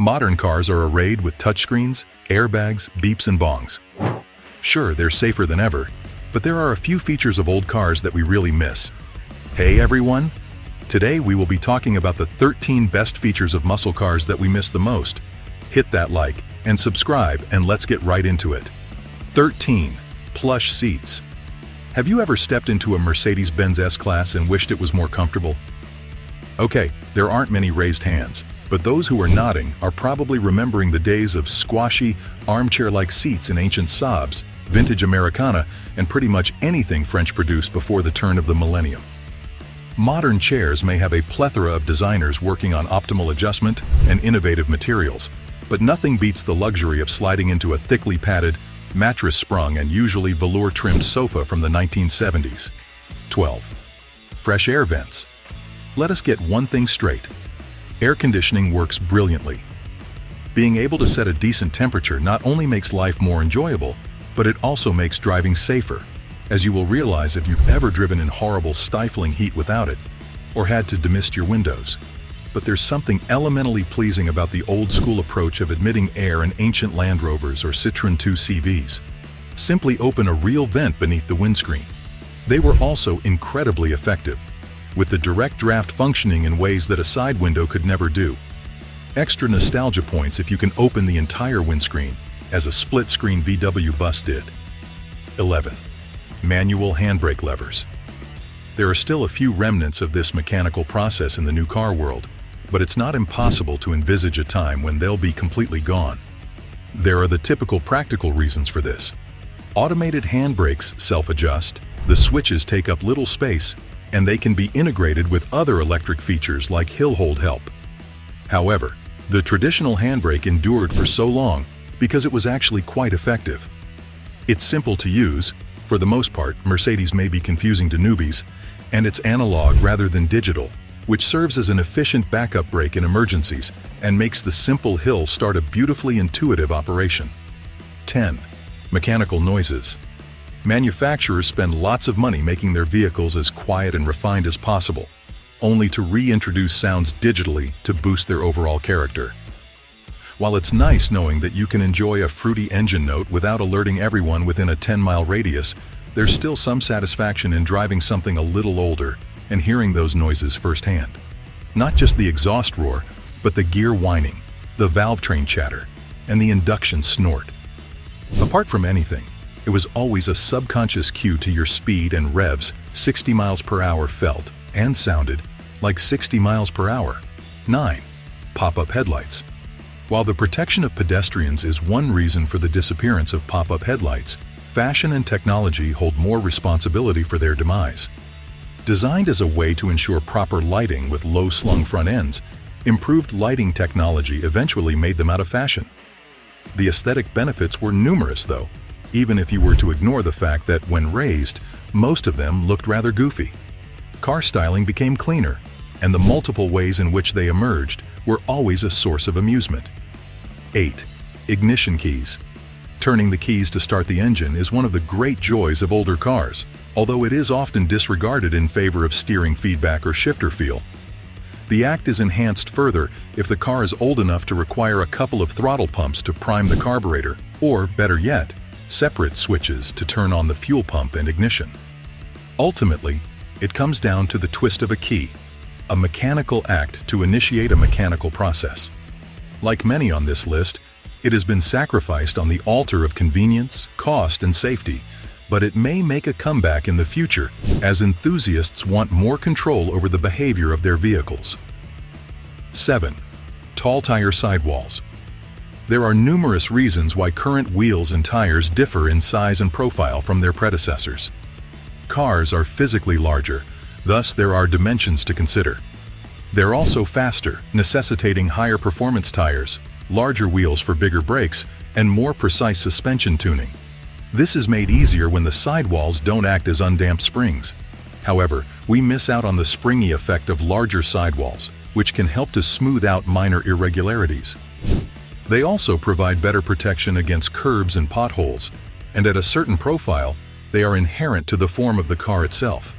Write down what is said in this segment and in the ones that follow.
Modern cars are arrayed with touchscreens, airbags, beeps, and bongs. Sure, they're safer than ever, but there are a few features of old cars that we really miss. Hey everyone! Today we will be talking about the 13 best features of muscle cars that we miss the most. Hit that like and subscribe, and let's get right into it. 13. Plush seats. Have you ever stepped into a Mercedes-Benz S-Class and wished it was more comfortable? Okay, there aren't many raised hands, but those who are nodding are probably remembering the days of squashy, armchair-like seats in ancient Saabs, vintage Americana, and pretty much anything French-produced before the turn of the millennium. Modern chairs may have a plethora of designers working on optimal adjustment and innovative materials, but nothing beats the luxury of sliding into a thickly padded, mattress-sprung and usually velour-trimmed sofa from the 1970s. 12. Fresh air vents. Let us get one thing straight. Air conditioning works brilliantly. Being able to set a decent temperature not only makes life more enjoyable, but it also makes driving safer, as you will realize if you've ever driven in horrible, stifling heat without it, or had to demist your windows. But there's something elementally pleasing about the old-school approach of admitting air in ancient Land Rovers or Citroën 2 CVs. Simply open a real vent beneath the windscreen. They were also incredibly effective, with the direct draft functioning in ways that a side window could never do. Extra nostalgia points if you can open the entire windscreen, as a split-screen VW bus did. 11. Manual handbrake levers. There are still a few remnants of this mechanical process in the new car world, but it's not impossible to envisage a time when they'll be completely gone. There are the typical practical reasons for this. Automated handbrakes self-adjust, the switches take up little space, and they can be integrated with other electric features like hill hold help. However, the traditional handbrake endured for so long because it was actually quite effective. It's simple to use. For the most part, Mercedes may be confusing to newbies, and it's analog rather than digital, which serves as an efficient backup brake in emergencies and makes the simple hill start a beautifully intuitive operation. 10. Mechanical noises. Manufacturers spend lots of money making their vehicles as quiet and refined as possible, only to reintroduce sounds digitally to boost their overall character. While it's nice knowing that you can enjoy a fruity engine note without alerting everyone within a 10-mile radius, there's still some satisfaction in driving something a little older and hearing those noises firsthand. Not just the exhaust roar, but the gear whining, the valve train chatter, and the induction snort. Apart from anything, it was always a subconscious cue to your speed and revs. 60 miles per hour felt and sounded like 60 miles per hour. 9. Pop-up headlights. While the protection of pedestrians is one reason for the disappearance of pop-up headlights, fashion and technology hold more responsibility for their demise. Designed as a way to ensure proper lighting with low-slung front ends, improved lighting technology eventually made them out of fashion. The aesthetic benefits were numerous, though, even if you were to ignore the fact that when raised, most of them looked rather goofy. Car styling became cleaner, and the multiple ways in which they emerged were always a source of amusement. 8. Ignition keys. Turning the keys to start the engine is one of the great joys of older cars, although it is often disregarded in favor of steering feedback or shifter feel. The act is enhanced further if the car is old enough to require a couple of throttle pumps to prime the carburetor, or, better yet, separate switches to turn on the fuel pump and ignition. Ultimately, it comes down to the twist of a key, a mechanical act to initiate a mechanical process. Like many on this list, it has been sacrificed on the altar of convenience, cost, and safety, but it may make a comeback in the future as enthusiasts want more control over the behavior of their vehicles. 7. Tall tire sidewalls. There are numerous reasons why current wheels and tires differ in size and profile from their predecessors. Cars are physically larger, thus there are dimensions to consider. They're also faster, necessitating higher performance tires, larger wheels for bigger brakes, and more precise suspension tuning. This is made easier when the sidewalls don't act as undamped springs. However, we miss out on the springy effect of larger sidewalls, which can help to smooth out minor irregularities. They also provide better protection against curbs and potholes, and at a certain profile, they are inherent to the form of the car itself.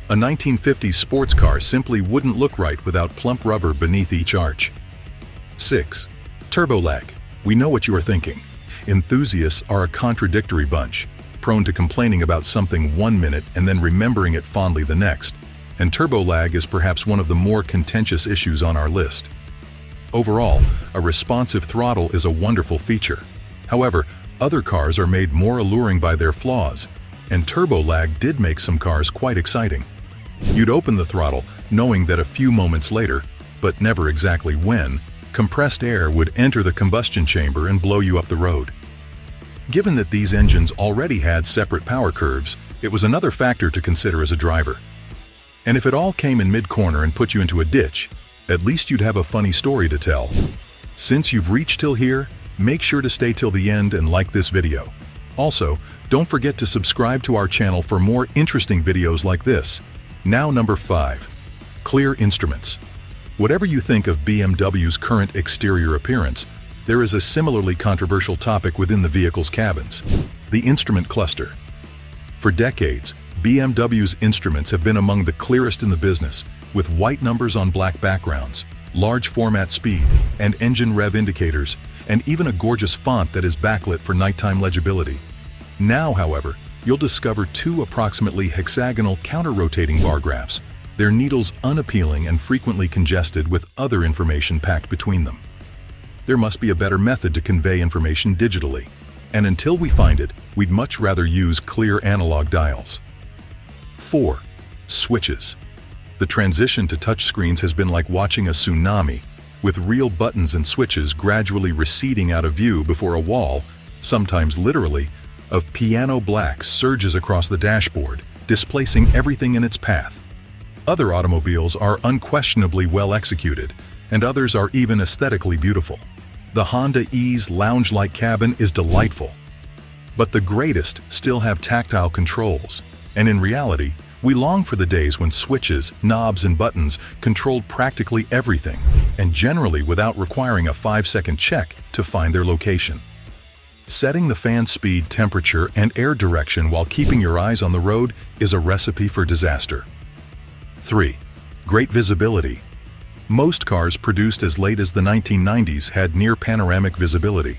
A 1950s sports car simply wouldn't look right without plump rubber beneath each arch. 6. Turbo lag. We know what you are thinking. Enthusiasts are a contradictory bunch, prone to complaining about something 1 minute and then remembering it fondly the next. And turbo lag is perhaps one of the more contentious issues on our list. Overall, a responsive throttle is a wonderful feature. However, other cars are made more alluring by their flaws, and turbo lag did make some cars quite exciting. You'd open the throttle knowing that a few moments later, but never exactly when, compressed air would enter the combustion chamber and blow you up the road. Given that these engines already had separate power curves, it was another factor to consider as a driver. And if it all came in mid-corner and put you into a ditch, at least you'd have a funny story to tell. Since you've reached till here, make sure to stay till the end and like this video. Also, don't forget to subscribe to our channel for more interesting videos like this. Now number 5. Clear instruments. Whatever you think of BMW's current exterior appearance, there is a similarly controversial topic within the vehicle's cabins: the instrument cluster. For decades, BMW's instruments have been among the clearest in the business, with white numbers on black backgrounds, large format speed, and engine rev indicators, and even a gorgeous font that is backlit for nighttime legibility. Now, however, you'll discover 2 approximately hexagonal counter-rotating bar graphs, their needles unappealing and frequently congested with other information packed between them. There must be a better method to convey information digitally, and until we find it, we'd much rather use clear analog dials. 4. Switches. The transition to touchscreens has been like watching a tsunami, with real buttons and switches gradually receding out of view before a wall, sometimes literally, of piano black surges across the dashboard, displacing everything in its path. Other automobiles are unquestionably well executed, and others are even aesthetically beautiful. The Honda E's lounge-like cabin is delightful. But the greatest still have tactile controls, and in reality, we long for the days when switches, knobs, and buttons controlled practically everything, and generally without requiring a 5-second check to find their location. Setting the fan speed, temperature, and air direction while keeping your eyes on the road is a recipe for disaster. 3. Great visibility. Most cars produced as late as the 1990s had near panoramic visibility.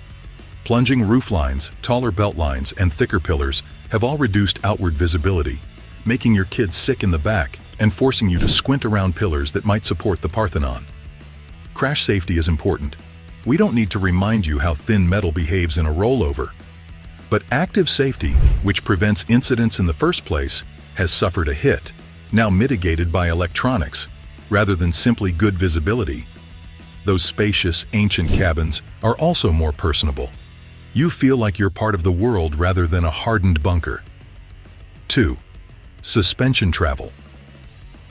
Plunging rooflines, taller belt lines, and thicker pillars have all reduced outward visibility, making your kids sick in the back and forcing you to squint around pillars that might support the Parthenon. Crash safety is important. We don't need to remind you how thin metal behaves in a rollover. But active safety, which prevents incidents in the first place, has suffered a hit, now mitigated by electronics, rather than simply good visibility. Those spacious, ancient cabins are also more personable. You feel like you're part of the world rather than a hardened bunker. 2. Suspension travel.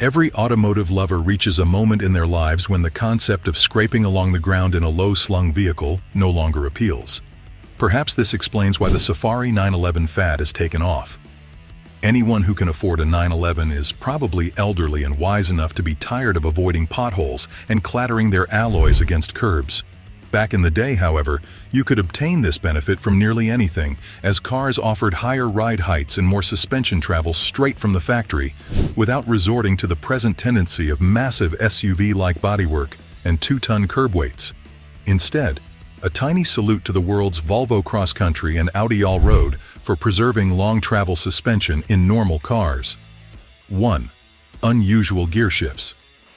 Every automotive lover reaches a moment in their lives when the concept of scraping along the ground in a low-slung vehicle no longer appeals. Perhaps this explains why the Safari 911 fad has taken off. Anyone who can afford a 911 is probably elderly and wise enough to be tired of avoiding potholes and clattering their alloys against curbs. Back in the day, however, you could obtain this benefit from nearly anything, as cars offered higher ride heights and more suspension travel straight from the factory, without resorting to the present tendency of massive SUV-like bodywork and 2-ton curb weights. Instead, a tiny salute to the world's Volvo Cross Country and Audi Allroad for preserving long-travel suspension in normal cars. 1. Unusual gear shifts.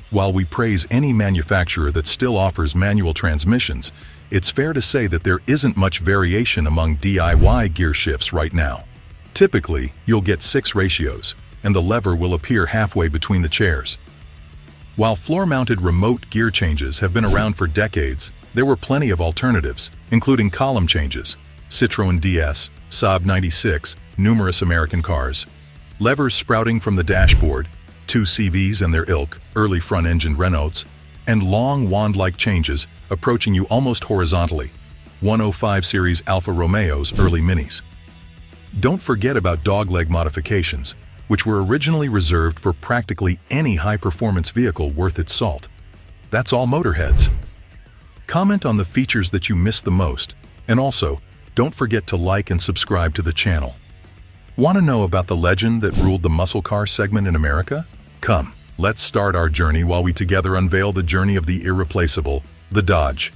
While we praise any manufacturer that still offers manual transmissions, it's fair to say that there isn't much variation among DIY gear shifts right now. Typically, you'll get 6 ratios, and the lever will appear halfway between the chairs. While floor-mounted remote gear changes have been around for decades, there were plenty of alternatives, including column changes, Citroën DS, Saab 96, numerous American cars, levers sprouting from the dashboard, 2 CVs and their ilk, early front-engine Renaults, and long wand-like changes approaching you almost horizontally, 105 series Alfa Romeos early Minis. Don't forget about dogleg modifications, which were originally reserved for practically any high-performance vehicle worth its salt. That's all, motorheads. Comment on the features that you missed the most, and also, don't forget to like and subscribe to the channel. Want to know about the legend that ruled the muscle car segment in America? Come, let's start our journey while we together unveil the journey of the irreplaceable, the Dodge.